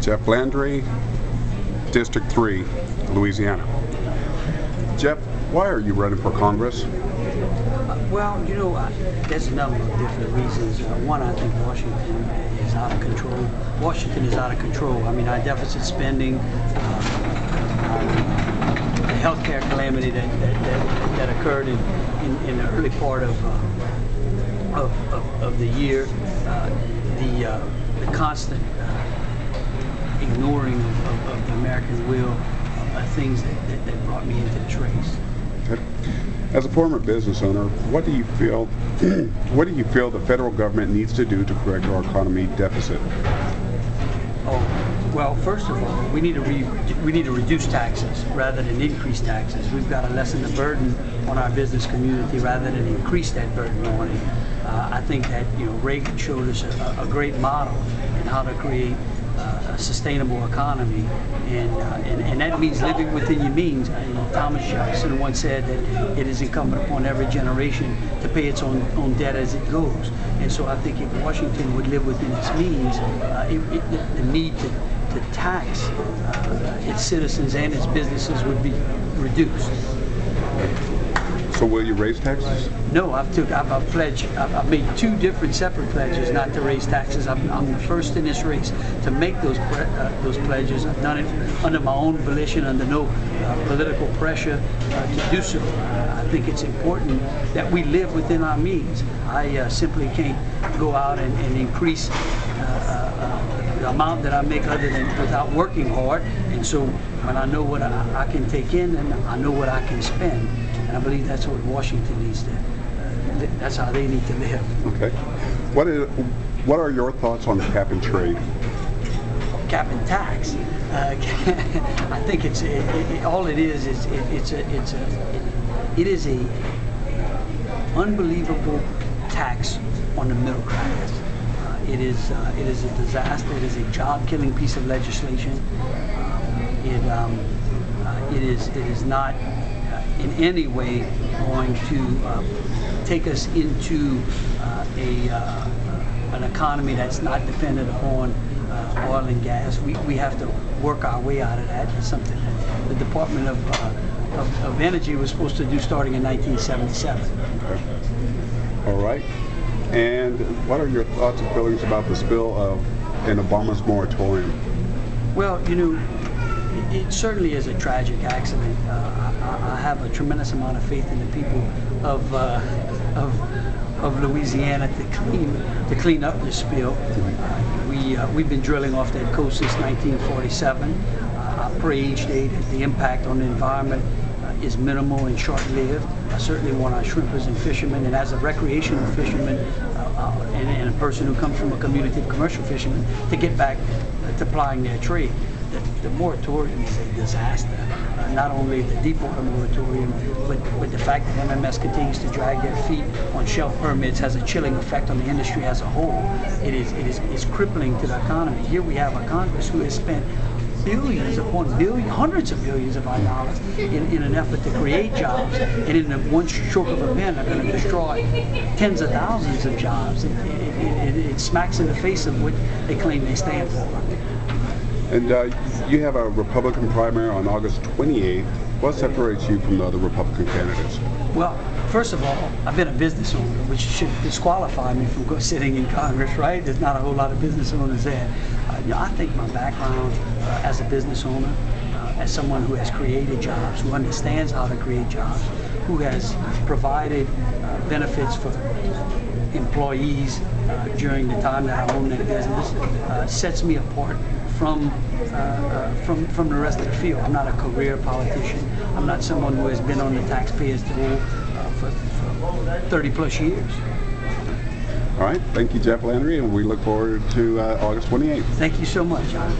Jeff Landry, District 3, Louisiana. Jeff, why are you running for Congress? Well, you know, there's a number of different reasons. One, I think Washington is out of control. Washington is out of control. I mean, our deficit spending, the healthcare calamity that occurred in the early part of the year, the constant ignoring of the American will, things that brought me into this race. Okay. As a former business owner, what do you feel the federal government needs to do to correct our economy deficit? Oh, well, first of all, we need to reduce taxes rather than increase taxes. We've got to lessen the burden on our business community rather than increase that burden on it. I think that, you know, Reagan showed us a great model in how to create a sustainable economy, and that means living within your means. Thomas Jefferson once said that it is incumbent upon every generation to pay its own debt as it goes. And so I think if Washington would live within its means, the need to tax its citizens and its businesses would be reduced. So will you raise taxes? No, I've made two different separate pledges not to raise taxes. I'm the first in this race to make those pledges. I've done it under my own volition, under no political pressure to do so. I think it's important that we live within our means. I simply can't go out and increase the amount that I make other than without working hard. And so when I know what I can take in, and I know what I can spend. And I believe that's what Washington needs to, that's how they need to live. Okay. What are your thoughts on cap and trade? Cap and tax. I think all it is a unbelievable tax on the middle class. It is a disaster. It is a job-killing piece of legislation. It is not in any way going to take us into an economy that's not dependent upon oil and gas. We have to work our way out of that. It's something that the Department of Energy was supposed to do starting in 1977. Okay. All right. And what are your thoughts and feelings about the spill in Obama's moratorium? Well, you know, it certainly is a tragic accident. I have a tremendous amount of faith in the people of Louisiana to clean up this spill. We've been drilling off that coast since 1947. I pray each day that the impact on the environment is minimal and short-lived. I certainly want our shrimpers and fishermen, and as a recreational fisherman and a person who comes from a community of commercial fishermen, to get back to plying their trade. The moratorium is a disaster. Not only the deepwater moratorium, but the fact that MMS continues to drag their feet on shelf permits has a chilling effect on the industry as a whole. It's crippling to the economy. Here we have a Congress who has spent billions upon billions, hundreds of billions of our dollars in an effort to create jobs, and in one stroke of a pen are going to destroy tens of thousands of jobs. It smacks in the face of what they claim they stand for. And you have a Republican primary on August 28th. What separates you from the other Republican candidates? Well, first of all, I've been a business owner, which should disqualify me from sitting in Congress, right? There's not a whole lot of business owners there. You know, I think my background as a business owner, as someone who has created jobs, who understands how to create jobs, who has provided benefits for employees during the time that I own that business, sets me apart from the rest of the field. I'm not a career politician. I'm not someone who has been on the taxpayers' dole for 30 plus years. All right. Thank you, Jeff Landry, and we look forward to August 28th. Thank you so much, John.